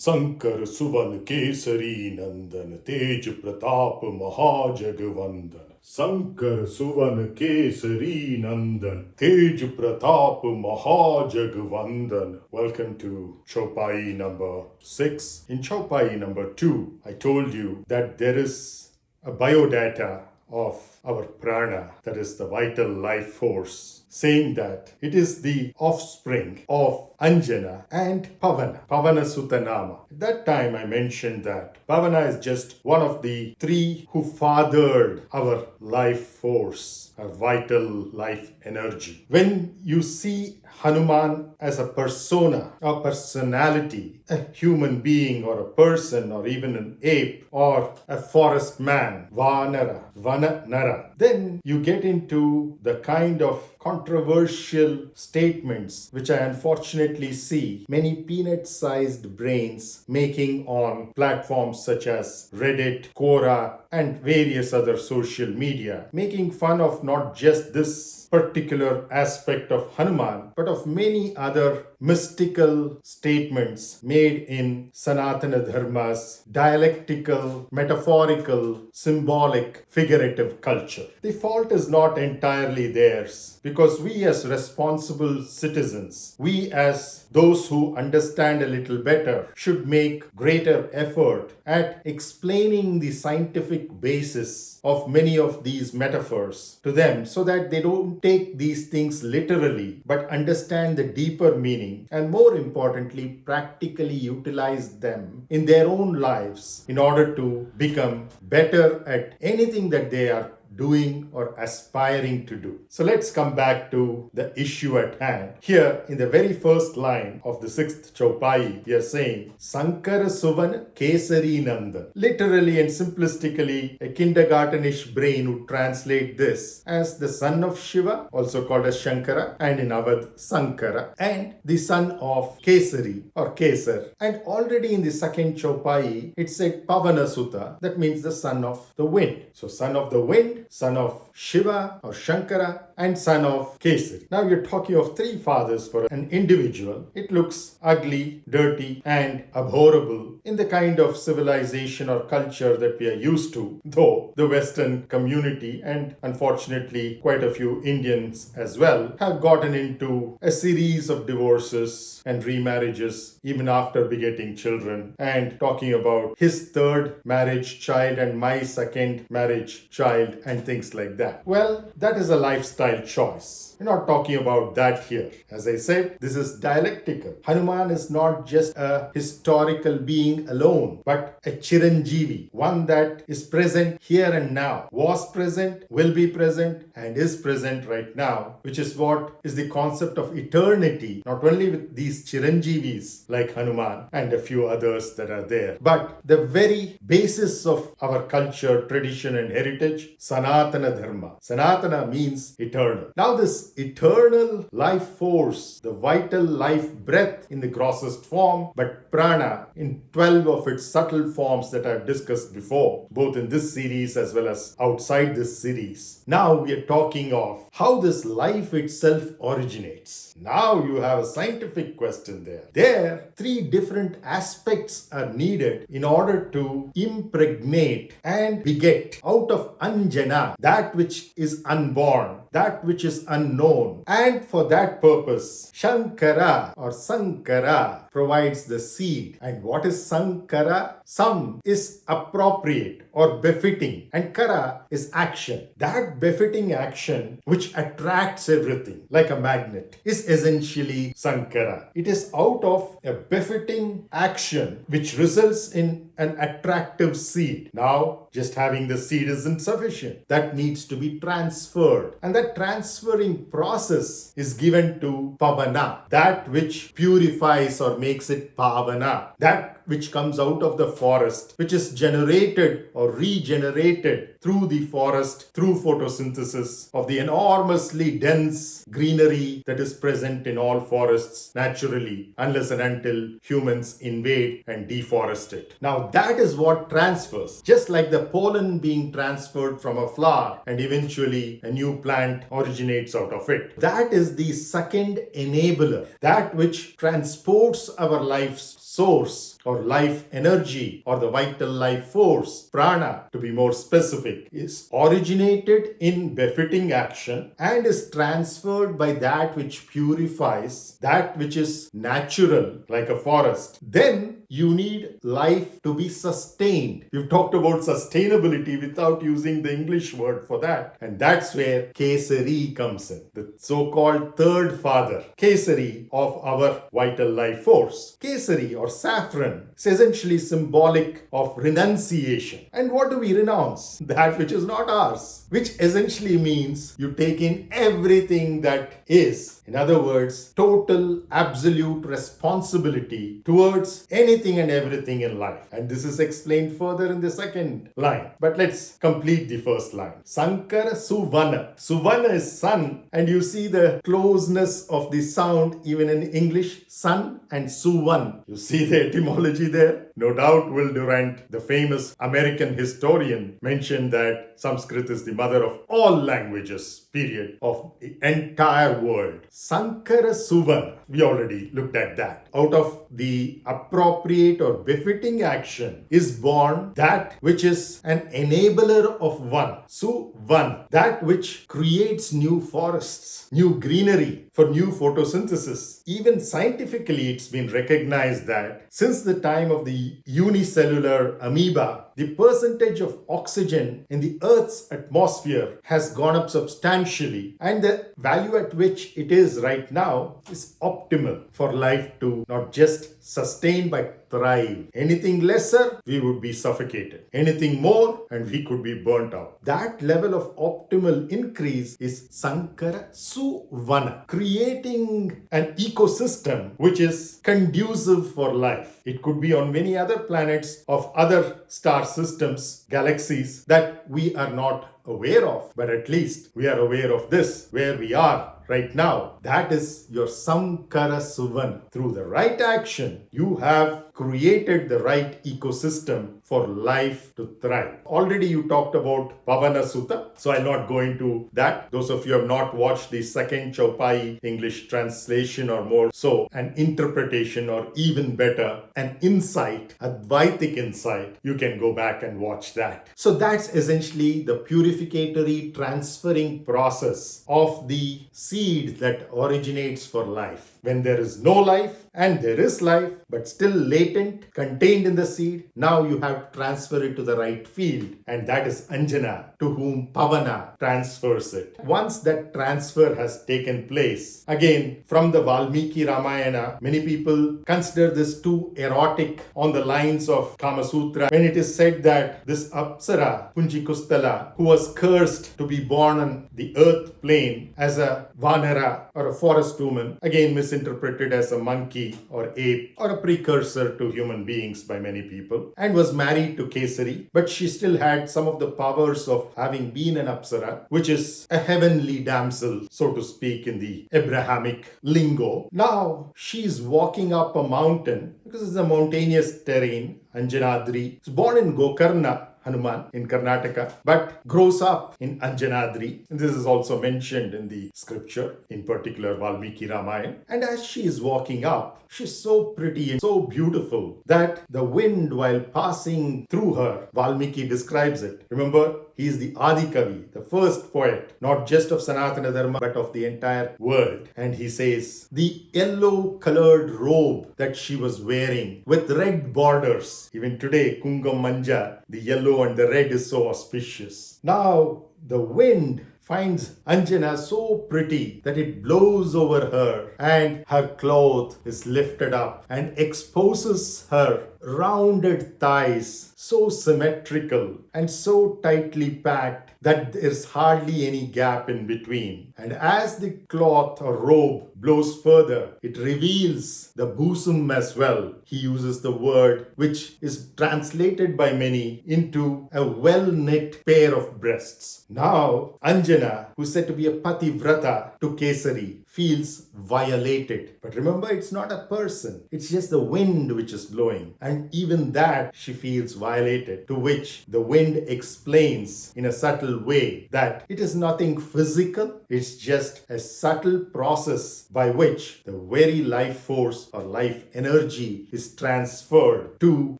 śaṅkara suvana kēsarī nandana tēja pratāpa mahā jaga vandana. śaṅkara suvana kēsarī nandana tēja pratāpa mahā jaga vandana. Welcome to caupāi number 6. In caupāi number 2, I told you that there is a biodata of our prana, that is the vital life force, saying that it is the offspring of Anjana and Pavana. Pavana Sutanama. At that time I mentioned that Pavana is just one of the three who fathered our life force, our vital life energy. When you see Hanumān as a persona, a personality, a human being or a person or even an ape or a forest man, vanara, then you get into the kind of controversial statements which I unfortunately see many peanut-sized brains making on platforms such as Reddit, Quora, and various other social media, making fun of not just this particular aspect of Hanumān, but of many other mystical statements made in Sanatana Dharma's dialectical, metaphorical, symbolic, figurative culture. The fault is not entirely theirs, because we as responsible citizens, we as those who understand a little better, should make greater effort at explaining the scientific basis of many of these metaphors to them so that they don't take these things literally but understand the deeper meaning and, more importantly, practically utilize them in their own lives in order to become better at anything that they are doing or aspiring to do. So let's come back to the issue at hand. Here in the very first line of the 6th caupāi, we are saying śaṅkara suvana kēsarī nandana. Literally and simplistically, a kindergartenish brain would translate this as the son of Shiva, also called as śaṅkara, and in Awadh śaṅkara, and the son of kēsarī or kēsar. And already in the second caupāi, it said pavana sutta, that means the son of the wind. So son of the wind, son of Shiva or śaṅkara, and son of kēsarī. Now you're talking of three fathers for an individual. It looks ugly, dirty, and abhorrible in the kind of civilization or culture that we are used to, though the Western community and unfortunately quite a few Indians as well have gotten into a series of divorces and remarriages even after begetting children, and talking about his third marriage child and my second marriage child and things like that. Well, that is a lifestyle choice. We're not talking about that here. As I said, this is dialectical. Hanumān is not just a historical being alone, but a chiranjeevi, one that is present here and now, was present, will be present, and is present right now, which is what is the concept of eternity, not only with these chiranjeevis like Hanumān and a few others that are there, but the very basis of our culture, tradition, and heritage, Sanatana Dharma. Sanatana means eternal. Now this eternal life force, the vital life breath in the grossest form, but prana in 12 of its subtle forms that I've discussed before, both in this series as well as outside this series. Now we are talking of how this life itself originates. Now you have a scientific question there. There, three different aspects are needed in order to impregnate and beget out of Anjana that which is unborn, that which is unknown. And for that purpose, śaṅkara or saṅkara provides the seed. And what is saṅkara? Sam is appropriate or befitting, and kara is action. That befitting action which attracts everything like a magnet is essentially śaṅkara. It is out of a befitting action which results in an attractive seed. Now, just having the seed isn't sufficient. That needs to be transferred. And that transferring process is given to pavana, that which purifies or makes it pavana, that which comes out of the forest, which is generated or regenerated through the forest, through photosynthesis of the enormously dense greenery that is present in all forests naturally, unless and until humans invade and deforest it. Now that is what transfers. Just like the pollen being transferred from a flower and eventually a new plant originates out of it. That is the second enabler, that which transports our life's source or life energy or the vital life force, prana to be more specific, is originated in befitting action and is transferred by that which purifies, that which is natural like a forest, then you need life to be sustained. We've talked about sustainability without using the English word for that. And that's where kēsarī comes in, the so-called third father, kēsarī of our vital life force. Kēsarī or saffron is essentially symbolic of renunciation. And what do we renounce? That which is not ours, which essentially means you take in everything that is. In other words, total, absolute responsibility towards anything and everything in life. And this is explained further in the second line. But let's complete the first line. śaṅkara su-vana. Suvana is sun, and you see the closeness of the sound even in English, sun and su-van. You see the etymology there? No doubt Will Durant, the famous American historian, mentioned that Sanskrit is the mother of all languages, period, of the entire world. śaṅkara su-vana. We already looked at that. Out of the appropriate or befitting action is born that which is an enabler of one. Su-vana. That which creates new forests, new greenery for new photosynthesis. Even scientifically, it's been recognized that since the time of the unicellular amoeba, the percentage of oxygen in the Earth's atmosphere has gone up substantially, and the value at which it is right now is optimal for life to not just sustain but thrive. Anything lesser, we would be suffocated. Anything more, and we could be burnt out. That level of optimal increase is śaṅkara su-vana, creating an ecosystem which is conducive for life. It could be on many other planets of other star systems, galaxies that we are not aware of, but at least we are aware of this, where we are right now. That is your śaṅkara su-vana. Through the right action, you have created the right ecosystem for life to thrive. Already you talked about Pavana Sutta, so I'll not go into that. Those of you who have not watched the second caupāi English translation or more so an interpretation or even better, an insight, Advaitic insight, you can go back and watch that. So that's essentially the purificatory transferring process of the seed that originates for life. When there is no life and there is life, but still latent, contained in the seed, now you have to transfer it to the right field, and that is Anjana, to whom Pavana transfers it. Once that transfer has taken place, again, from the Vālmīkī Ramayana, many people consider this too erotic on the lines of Kama Sutra, when it is said that this Apsara, Punjikustala, who was cursed to be born on the earth plane as a Vanara or a forest woman, again misinterpreted as a monkey or ape or a precursor to human beings by many people, and was married to Kēsarī, but she still had some of the powers of having been an Apsara, which is a heavenly damsel, so to speak, in the Abrahamic lingo. Now she's walking up a mountain because it's a mountainous terrain, Anjanadri. She's born in Gokarna, Hanumān in Karnataka, but grows up in Anjanadri. And this is also mentioned in the scripture, in particular Vālmīkī Ramayana. And as she is walking up, she's so pretty and so beautiful that the wind, while passing through her, Vālmīkī describes it. Remember, he is the Adikavi, the first poet, not just of Sanatana Dharma, but of the entire world. And he says, the yellow-colored robe that she was wearing with red borders. Even today, Kungam Manja, the yellow and the red is so auspicious. Now, the wind finds Anjana so pretty that it blows over her, and her cloth is lifted up and exposes her rounded thighs, so symmetrical and so tightly packed that there's hardly any gap in between. And as the cloth or robe blows further, it reveals the bosom as well. He uses the word which is translated by many into a well-knit pair of breasts. Now, Anjana, who is said to be a pativrata to Kēsarī, feels violated. But remember, it's not a person. It's just the wind which is blowing. And even that she feels violated, to which the wind explains in a subtle way that it is nothing physical. It's just a subtle process by which the very life force or life energy is transferred to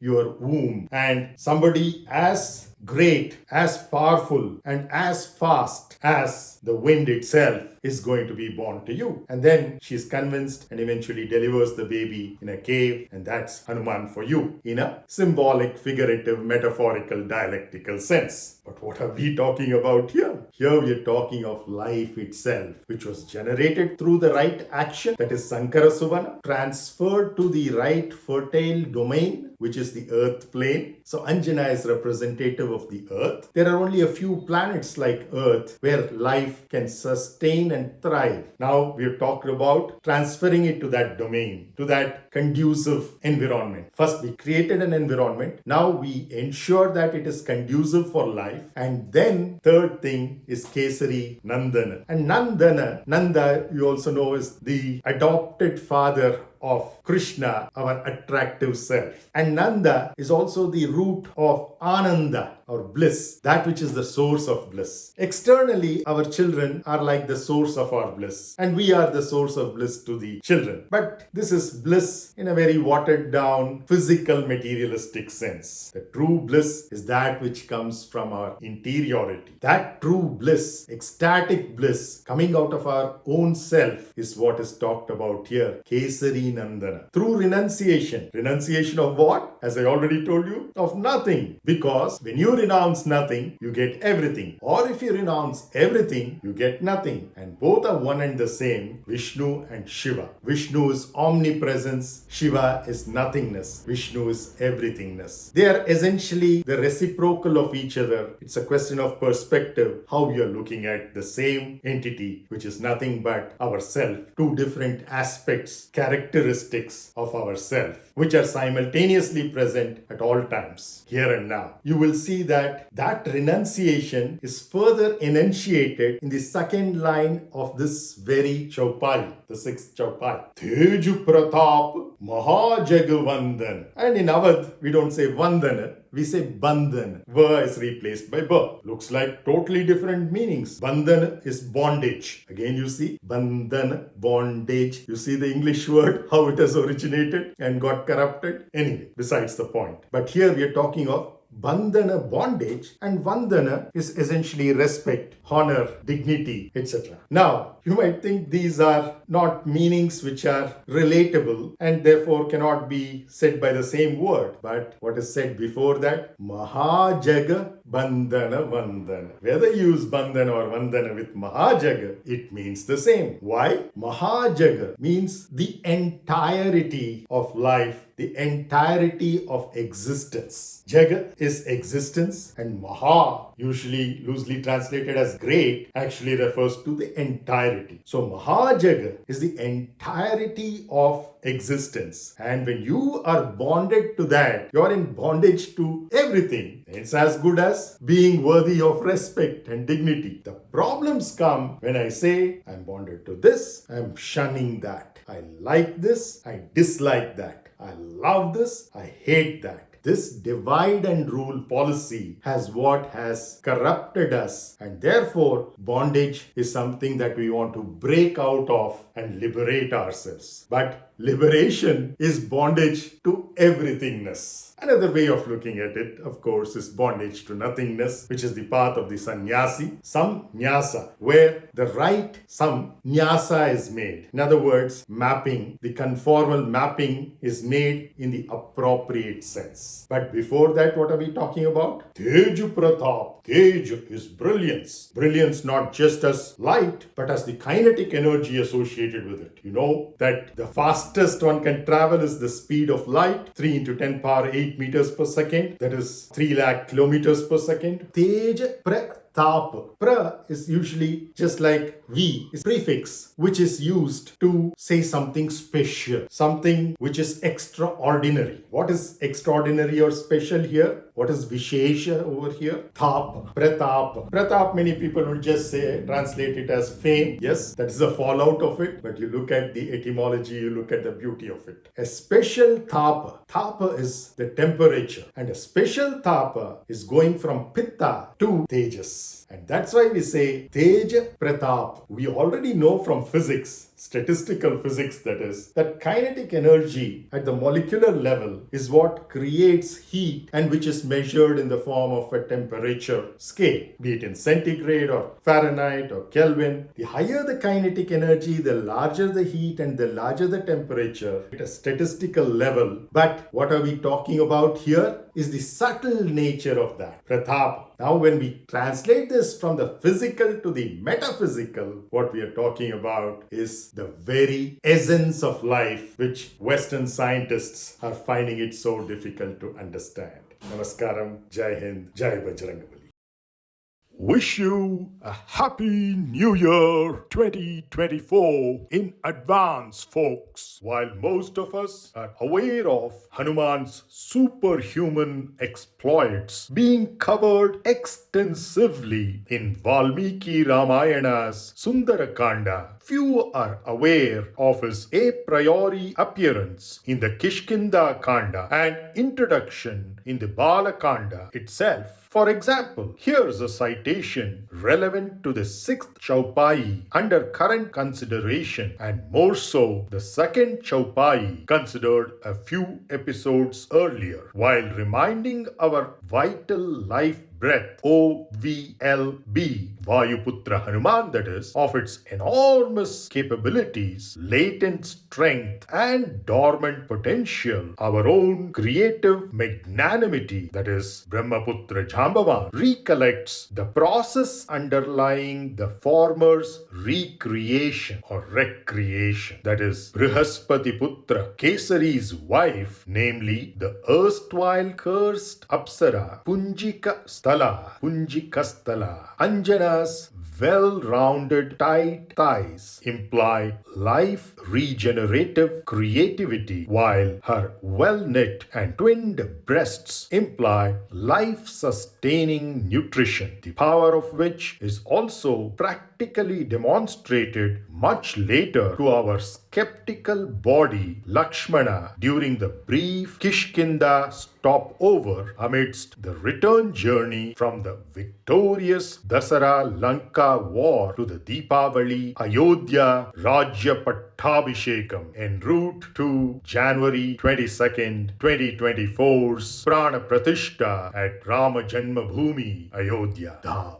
your womb. And somebody as great, as powerful, and as fast as the wind itself is going to be born to you. And then she's convinced and eventually delivers the baby in a cave, and that's Hanuman for you in a symbolic, figurative, metaphorical, dialectical sense. But what are we talking about here? Here we are talking of life itself, which was generated through the right action, that is śaṅkara suvana, transferred to the right fertile domain, which is the earth plane. So Anjana is representative of the earth. There are only a few planets like Earth where life can sustain and thrive. Now we have talked about transferring it to that domain, to that conducive environment. First we created an environment. Now we ensure that it is conducive for life. And then third thing is kēsarī, nandana. And Nanda you also know is the adopted father of Krishna, our attractive self. And Nanda is also the root of Ananda or bliss, that which is the source of bliss. Externally, our children are like the source of our bliss, and we are the source of bliss to the children. But this is bliss in a very watered down, physical, materialistic sense. The true bliss is that which comes from our interiority. That true bliss, ecstatic bliss, coming out of our own self is what is talked about here. Kēsarī nandana. Through renunciation. Renunciation of what? As I already told you, of nothing. Because when you renounce nothing, you get everything. Or if you renounce everything, you get nothing. And both are one and the same, Vishnu and Shiva. Vishnu is omnipresence, Shiva is nothingness, Vishnu is everythingness. They are essentially the reciprocal of each other. It's a question of perspective, how you are looking at the same entity, which is nothing but ourself. Two different aspects, characteristics of ourself, which are simultaneously present at all times, here and now. You will see that renunciation is further enunciated in the second line of this very caupāi, the sixth caupāi. Tēja pratāpa mahā jaga vandana. And in Awadh, we don't say vandana, we say bandhana. Va is replaced by ba. Looks like totally different meanings. Bandhana is bondage. Again you see, bandhana, bondage. You see the English word, how it has originated and got corrupted. Anyway, besides the point. But here we are talking of bandhana, bondage, and vandana is essentially respect, honor, dignity, etc. Now, you might think these are not meanings which are relatable and therefore cannot be said by the same word. But what is said before that? Mahā jaga, bandhana, vandana. Whether you use bandhana or vandana with mahā jaga, it means the same. Why? Mahā jaga means the entirety of life, the entirety of existence. Jaga is existence, and mahā, usually loosely translated as great, actually refers to the entirety. So mahā jaga is the entirety of existence. And when you are bonded to that, you are in bondage to everything. It's as good as being worthy of respect and dignity. The problems come when I say, I'm bonded to this, I'm shunning that. I like this, I dislike that. I love this, I hate that. This divide and rule policy has what has corrupted us, and therefore bondage is something that we want to break out of and liberate ourselves. But liberation is bondage to everythingness. Another way of looking at it, of course, is bondage to nothingness, which is the path of the sannyasi, samnyasa, where the right samnyasa is made. In other words, mapping, the conformal mapping is made in the appropriate sense. But before that, what are we talking about? Tēja pratāpa. Tēja is brilliance. Brilliance not just as light, but as the kinetic energy associated with it. You know that the fastest one can travel is the speed of light, 3 into 10 power 8 meters per second. That is 3 lakh kilometers per second. Tēja pratāpa. Pra is usually just like V, is prefix, which is used to say something special, something which is extraordinary. What is extraordinary or special here? What is vishesha over here? Tapa, pratāpa. Pratāpa, many people will just say, translate it as fame. Yes, that is the fallout of it. But you look at the etymology, you look at the beauty of it. A special tapa. Tapa is the temperature. And a special tapa is going from pitta to tejas. And that's why we say tēja pratāpa. We already know from physics, statistical physics that is, that kinetic energy at the molecular level is what creates heat and which is measured in the form of a temperature scale, be it in centigrade or Fahrenheit or Kelvin. The higher the kinetic energy, the larger the heat and the larger the temperature at a statistical level. But what are we talking about here is the subtle nature of that, pratāpa. Now, when we translate this from the physical to the metaphysical, what we are talking about is the very essence of life, which Western scientists are finding it so difficult to understand. Namaskaram, Jai Hind, Jai Bajrangabali. Wish you a happy New Year 2024 in advance, folks. While most of us are aware of Hanuman's superhuman exploits being covered extensively in Vālmīkī Ramayana's Sundarakanda, few are aware of his a priori appearance in the Kishkinda Kanda and introduction in the Balakanda itself. For example, here's a citation relevant to the 6th caupāi under current consideration and more so the 2nd caupāi considered a few episodes earlier, while reminding our vital life breath, OVLB, Vāyu-putra Hanuman that is, of its enormous capabilities, latent strength and dormant potential, our own creative magnanimity that is, Brahmaputra Jambavan, recollects the process underlying the former's recreation or recreation, that is, Brihaspati Putra, Kēsarī's wife, namely the erstwhile cursed Apsara, Punjikastala, Anjana's well-rounded tight thighs imply life regenerative creativity, while her well-knit and twinned breasts imply life-sustaining nutrition, the power of which is also practically demonstrated much later to our skeptical body Lakshmana during the brief Kishkinda stopover amidst the return journey from the victorious Dasara Lanka war to the Deepavali Ayodhya Rajya Pattabhishekam en route to January 22nd, 2024's Prana Pratishta at Rama Janmabhoomi Ayodhya Dham.